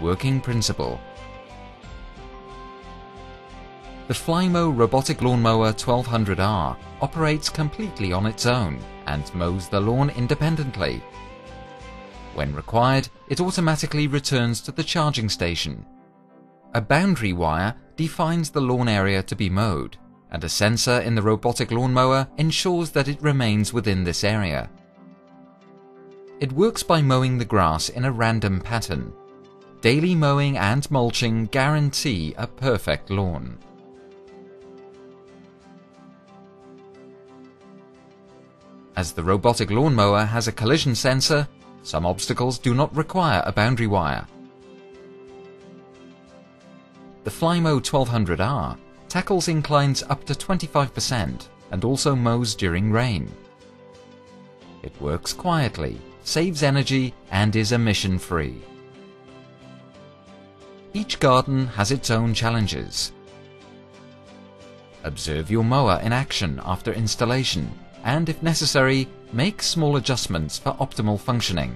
Working principle. The Flymo Robotic Lawnmower 1200R operates completely on its own and mows the lawn independently. When required, it automatically returns to the charging station. A boundary wire defines the lawn area to be mowed, and a sensor in the robotic lawnmower ensures that it remains within this area. It works by mowing the grass in a random pattern. Daily mowing and mulching guarantee a perfect lawn. As the robotic lawnmower has a collision sensor, some obstacles do not require a boundary wire. The Flymo 1200R tackles inclines up to 25% and also mows during rain. It works quietly, saves energy, and is emission-free. Each garden has its own challenges. Observe your mower in action after installation, and if necessary, make small adjustments for optimal functioning.